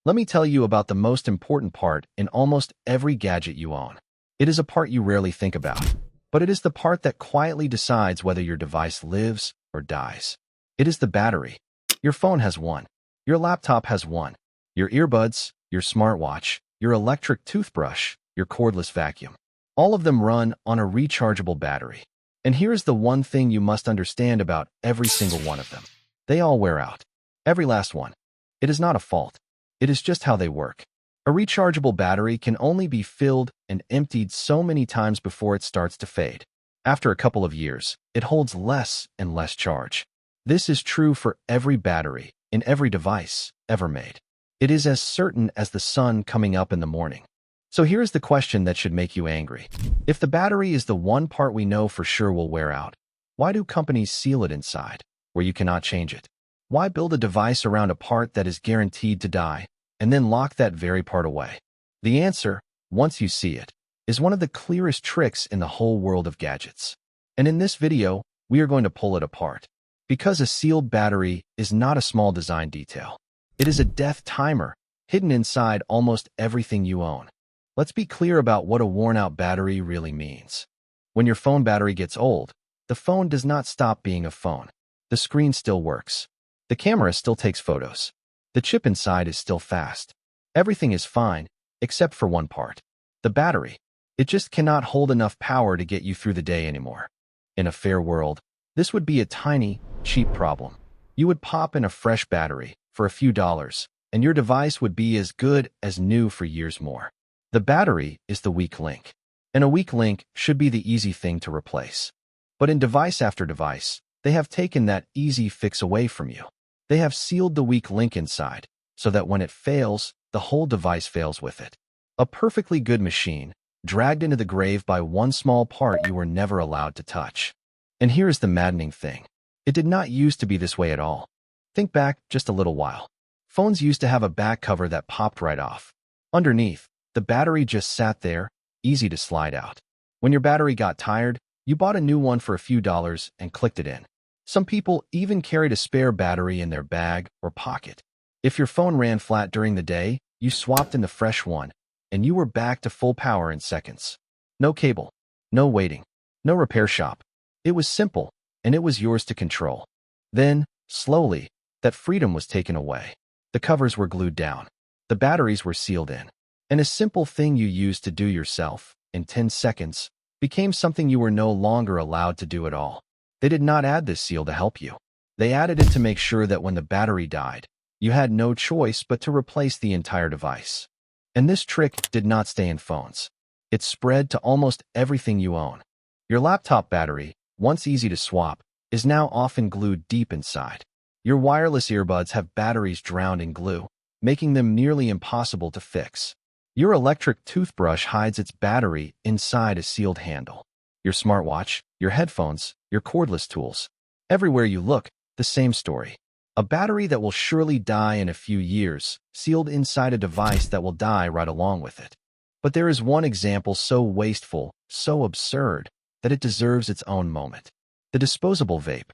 Let me tell you about the most important part in almost every gadget you own. It is a part you rarely think about, but it is the part that quietly decides whether your device lives or dies. It is the battery. Your phone has one. Your laptop has one. Your earbuds, your smartwatch, your electric toothbrush, your cordless vacuum. All of them run on a rechargeable battery. And here's the one thing you must understand about every single one of them. They all wear out. Every last one. It is not a fault. It is just how they work. A rechargeable battery can only be filled and emptied so many times before it starts to fade. After a couple of years, it holds less and less charge. This is true for every battery in every device ever made. It is as certain as the sun coming up in the morning. So here's the question that should make you angry. If the battery is the one part we know for sure will wear out, why do companies seal it inside, where you cannot change it? Why build a device around a part that is guaranteed to die, and then lock that very part away? The answer, once you see it, is one of the clearest tricks in the whole world of gadgets. And in this video, we are going to pull it apart. Because a sealed battery is not a small design detail. It is a death timer, hidden inside almost everything you own. Let's be clear about what a worn-out battery really means. When your phone battery gets old, the phone does not stop being a phone. The screen still works. The camera still takes photos. The chip inside is still fast. Everything is fine, except for one part. The battery. It just cannot hold enough power to get you through the day anymore. In a fair world, this would be a tiny, cheap problem. You would pop in a fresh battery for a few dollars, and your device would be as good as new for years more. The battery is the weak link, and a weak link should be the easy thing to replace. But in device after device, they have taken that easy fix away from you. They have sealed the weak link inside, so that when it fails, the whole device fails with it. A perfectly good machine, dragged into the grave by one small part you were never allowed to touch. And here's the maddening thing. It did not used to be this way at all. Think back just a little while. Phones used to have a back cover that popped right off. Underneath, the battery just sat there, easy to slide out. When your battery got tired, you bought a new one for a few dollars and clicked it in. Some people even carried a spare battery in their bag or pocket. If your phone ran flat during the day, you swapped in the fresh one, and you were back to full power in seconds. No cable, no waiting, no repair shop. It was simple, and it was yours to control. Then, slowly, that freedom was taken away. The covers were glued down. The batteries were sealed in. And a simple thing you used to do yourself, in 10 seconds, became something you were no longer allowed to do at all. They did not add this seal to help you. They added it to make sure that when the battery died, you had no choice but to replace the entire device. And this trick did not stay in phones. It spread to almost everything you own. Your laptop battery, once easy to swap, is now often glued deep inside. Your wireless earbuds have batteries drowned in glue, making them nearly impossible to fix. Your electric toothbrush hides its battery inside a sealed handle. Your smartwatch, your headphones, your cordless tools. Everywhere you look, the same story. A battery that will surely die in a few years, sealed inside a device that will die right along with it. But there is one example so wasteful, so absurd, that it deserves its own moment. The disposable vape.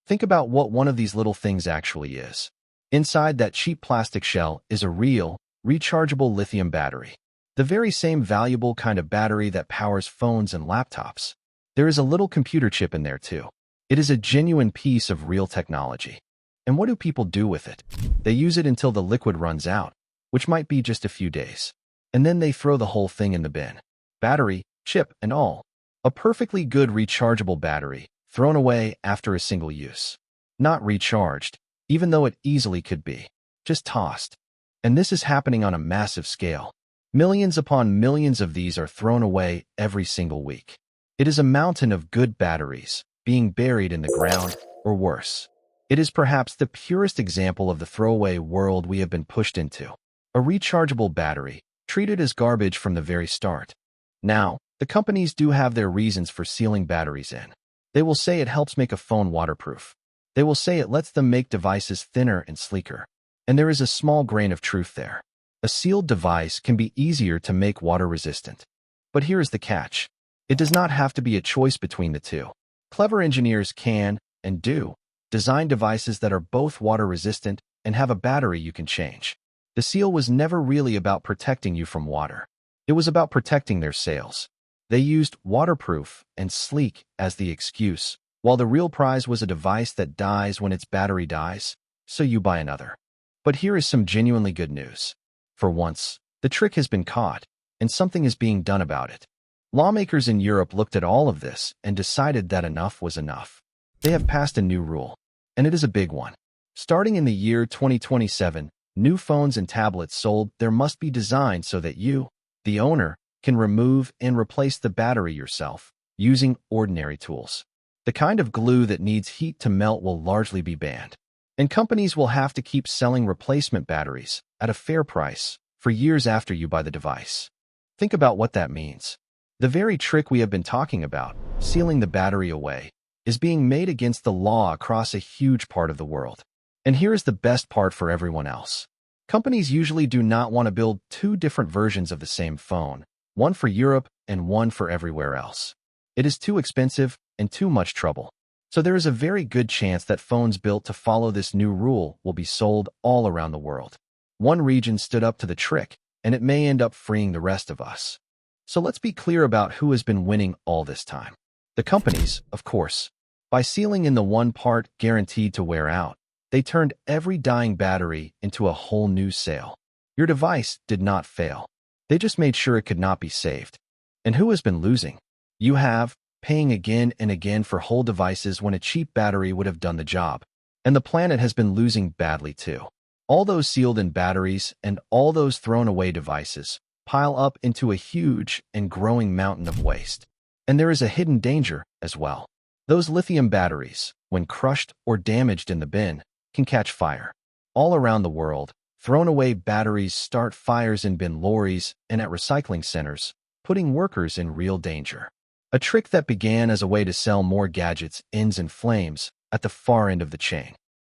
Think about what one of these little things actually is. Inside that cheap plastic shell is a real, rechargeable lithium battery. The very same valuable kind of battery that powers phones and laptops. There is a little computer chip in there too. It is a genuine piece of real technology. And what do people do with it? They use it until the liquid runs out, which might be just a few days. And then they throw the whole thing in the bin. Battery, chip, and all. A perfectly good rechargeable battery, thrown away after a single use. Not recharged, even though it easily could be. Just tossed. And this is happening on a massive scale. Millions upon millions of these are thrown away every single week. It is a mountain of good batteries being buried in the ground, or worse. It is perhaps the purest example of the throwaway world we have been pushed into. A rechargeable battery, treated as garbage from the very start. Now, the companies do have their reasons for sealing batteries in. They will say it helps make a phone waterproof. They will say it lets them make devices thinner and sleeker. And there is a small grain of truth there. A sealed device can be easier to make water-resistant. But here is the catch. It does not have to be a choice between the two. Clever engineers can, and do, design devices that are both water-resistant and have a battery you can change. The seal was never really about protecting you from water. It was about protecting their sales. They used waterproof and sleek as the excuse, while the real prize was a device that dies when its battery dies, so you buy another. But here is some genuinely good news. For once, the trick has been caught, and something is being done about it. Lawmakers in Europe looked at all of this and decided that enough was enough. They have passed a new rule, and it is a big one. Starting in the year 2027, new phones and tablets sold there must be designed so that you, the owner, can remove and replace the battery yourself, using ordinary tools. The kind of glue that needs heat to melt will largely be banned, and companies will have to keep selling replacement batteries at a fair price for years after you buy the device. Think about what that means. The very trick we have been talking about, sealing the battery away, is being made against the law across a huge part of the world. And here is the best part for everyone else. Companies usually do not want to build two different versions of the same phone, one for Europe and one for everywhere else. It is too expensive and too much trouble. So there is a very good chance that phones built to follow this new rule will be sold all around the world. One region stood up to the trick, and it may end up freeing the rest of us. So let's be clear about who has been winning all this time. The companies, of course. By sealing in the one part guaranteed to wear out, they turned every dying battery into a whole new sale. Your device did not fail. They just made sure it could not be saved. And who has been losing? You have, paying again and again for whole devices when a cheap battery would have done the job. And the planet has been losing badly too. All those sealed-in batteries and all those thrown-away devices pile up into a huge and growing mountain of waste. And there is a hidden danger as well. Those lithium batteries, when crushed or damaged in the bin, can catch fire. All around the world, thrown-away batteries start fires in bin lorries and at recycling centers, putting workers in real danger. A trick that began as a way to sell more gadgets ends in flames at the far end of the chain.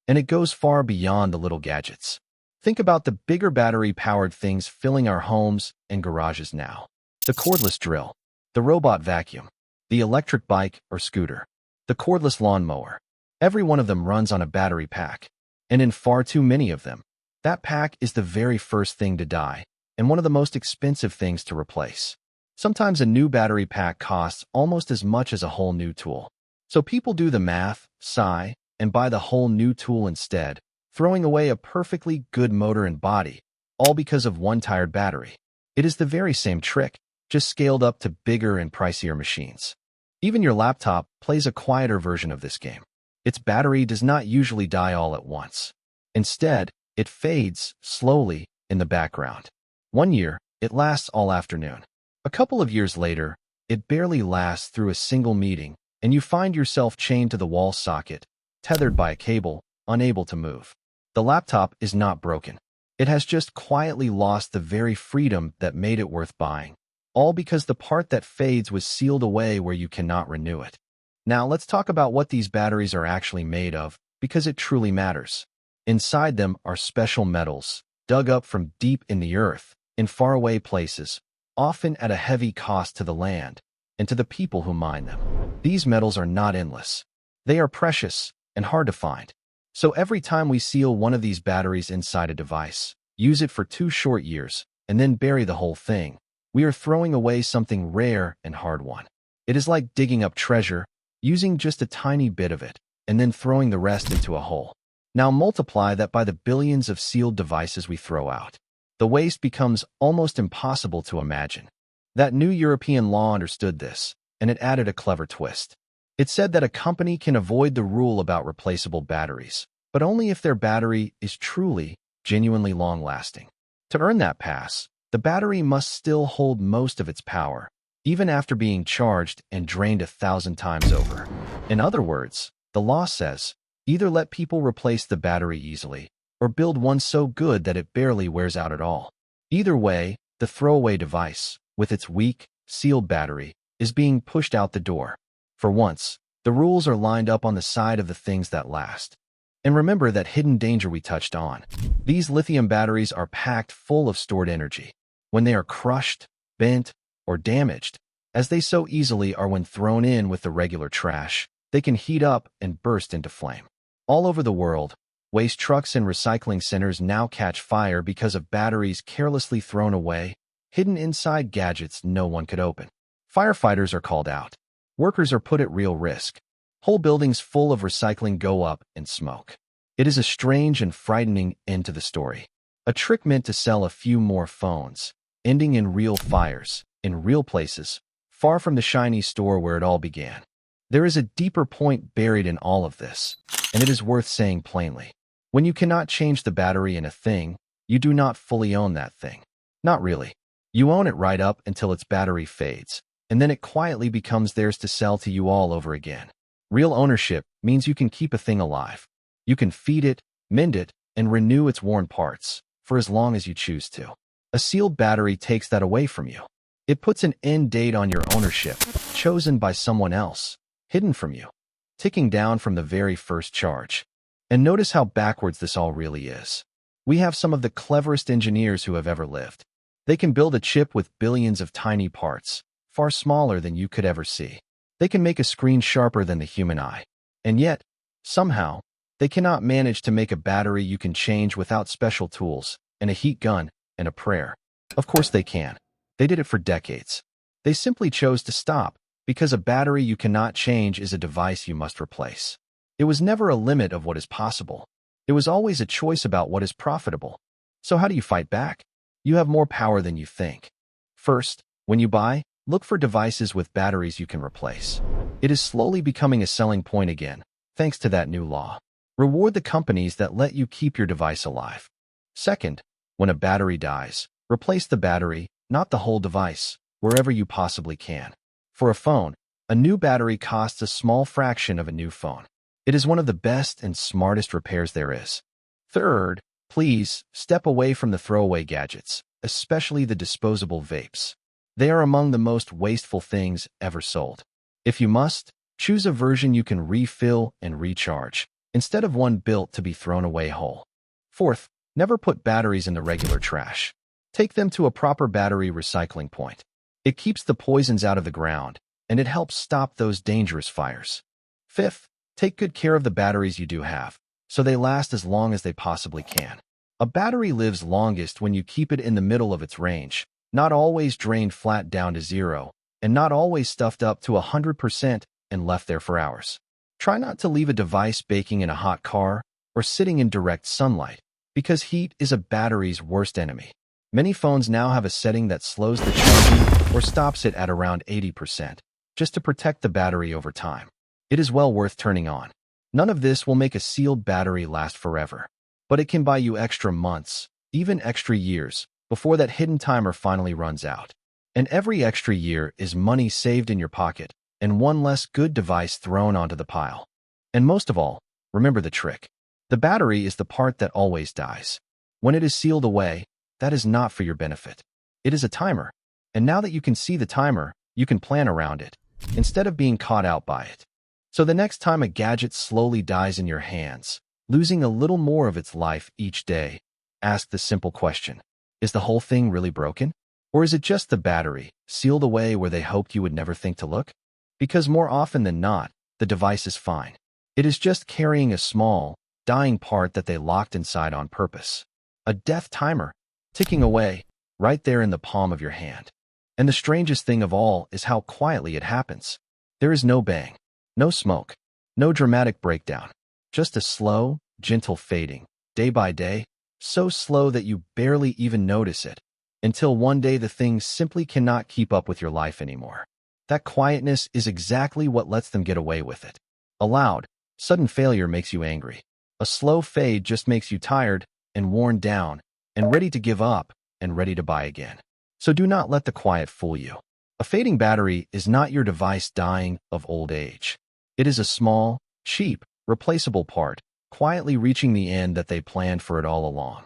And it goes far beyond the little gadgets. Think about the bigger battery-powered things filling our homes and garages now. The cordless drill, the robot vacuum, the electric bike or scooter, the cordless lawnmower. Every one of them runs on a battery pack. And in far too many of them, that pack is the very first thing to die and one of the most expensive things to replace. Sometimes a new battery pack costs almost as much as a whole new tool. So people do the math, sigh, and buy the whole new tool instead, throwing away a perfectly good motor and body, all because of one tired battery. It is the very same trick, just scaled up to bigger and pricier machines. Even your laptop plays a quieter version of this game. Its battery does not usually die all at once. Instead, it fades slowly in the background. One year, it lasts all afternoon. A couple of years later, it barely lasts through a single meeting, and you find yourself chained to the wall socket, tethered by a cable, unable to move. The laptop is not broken. It has just quietly lost the very freedom that made it worth buying, all because the part that fades was sealed away where you cannot renew it. Now let's talk about what these batteries are actually made of, because it truly matters. Inside them are special metals, dug up from deep in the earth, in faraway places, often at a heavy cost to the land and to the people who mine them. These metals are not endless. They are precious and hard to find. So every time we seal one of these batteries inside a device, use it for 2 short years, and then bury the whole thing, we are throwing away something rare and hard-won. It is like digging up treasure, using just a tiny bit of it, and then throwing the rest into a hole. Now multiply that by the billions of sealed devices we throw out. The waste becomes almost impossible to imagine. That new European law understood this, and it added a clever twist. It said that a company can avoid the rule about replaceable batteries, but only if their battery is truly, genuinely long-lasting. To earn that pass, the battery must still hold most of its power, even after being charged and drained 1,000 times over. In other words, the law says, either let people replace the battery easily, or build one so good that it barely wears out at all. Either way, the throwaway device, with its weak, sealed battery, is being pushed out the door. For once, the rules are lined up on the side of the things that last. And remember that hidden danger we touched on. These lithium batteries are packed full of stored energy. When they are crushed, bent, or damaged, as they so easily are when thrown in with the regular trash, they can heat up and burst into flame. All over the world, Waste trucks and recycling centers now catch fire because of batteries carelessly thrown away, hidden inside gadgets no one could open. Firefighters are called out. Workers are put at real risk. Whole buildings full of recycling go up in smoke. It is a strange and frightening end to the story. A trick meant to sell a few more phones, ending in real fires, in real places, far from the shiny store where it all began. There is a deeper point buried in all of this, and it is worth saying plainly. When you cannot change the battery in a thing, you do not fully own that thing. Not really. You own it right up until its battery fades, and then it quietly becomes theirs to sell to you all over again. Real ownership means you can keep a thing alive. You can feed it, mend it, and renew its worn parts for as long as you choose to. A sealed battery takes that away from you. It puts an end date on your ownership, chosen by someone else, hidden from you, ticking down from the very first charge. And notice how backwards this all really is. We have some of the cleverest engineers who have ever lived. They can build a chip with billions of tiny parts, far smaller than you could ever see. They can make a screen sharper than the human eye. And yet, somehow, they cannot manage to make a battery you can change without special tools, and a heat gun, and a prayer. Of course they can. They did it for decades. They simply chose to stop, because a battery you cannot change is a device you must replace. It was never a limit of what is possible. It was always a choice about what is profitable. So how do you fight back? You have more power than you think. First, when you buy, look for devices with batteries you can replace. It is slowly becoming a selling point again, thanks to that new law. Reward the companies that let you keep your device alive. Second, when a battery dies, replace the battery, not the whole device, wherever you possibly can. For a phone, a new battery costs a small fraction of a new phone. It is one of the best and smartest repairs there is. Third, please step away from the throwaway gadgets, especially the disposable vapes. They are among the most wasteful things ever sold. If you must, choose a version you can refill and recharge, instead of one built to be thrown away whole. Fourth, never put batteries in the regular trash. Take them to a proper battery recycling point. It keeps the poisons out of the ground, and it helps stop those dangerous fires. Fifth, take good care of the batteries you do have, so they last as long as they possibly can. A battery lives longest when you keep it in the middle of its range, not always drained flat down to zero, and not always stuffed up to 100% and left there for hours. Try not to leave a device baking in a hot car or sitting in direct sunlight, because heat is a battery's worst enemy. Many phones now have a setting that slows the charging or stops it at around 80%, just to protect the battery over time. It is well worth turning on. None of this will make a sealed battery last forever, but it can buy you extra months, even extra years, before that hidden timer finally runs out. And every extra year is money saved in your pocket and one less good device thrown onto the pile. And most of all, remember the trick. The battery is the part that always dies. When it is sealed away, that is not for your benefit. It is a timer. And now that you can see the timer, you can plan around it, instead of being caught out by it. So the next time a gadget slowly dies in your hands, losing a little more of its life each day, ask the simple question: is the whole thing really broken? Or is it just the battery, sealed away where they hoped you would never think to look? Because more often than not, the device is fine. It is just carrying a small, dying part that they locked inside on purpose. A death timer, ticking away, right there in the palm of your hand. And the strangest thing of all is how quietly it happens. There is no bang, no smoke, no dramatic breakdown, just a slow, gentle fading, day by day, so slow that you barely even notice it, until one day the thing simply cannot keep up with your life anymore. That quietness is exactly what lets them get away with it. A loud, sudden failure makes you angry. A slow fade just makes you tired and worn down and ready to give up and ready to buy again. So do not let the quiet fool you. A fading battery is not your device dying of old age. It is a small, cheap, replaceable part, quietly reaching the end that they planned for it all along.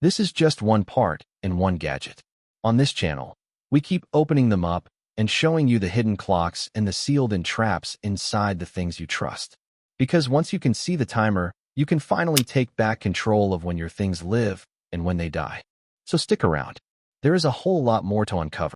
This is just one part in one gadget. On this channel, we keep opening them up and showing you the hidden clocks and the sealed-in traps inside the things you trust. Because once you can see the timer, you can finally take back control of when your things live and when they die. So stick around. There is a whole lot more to uncover.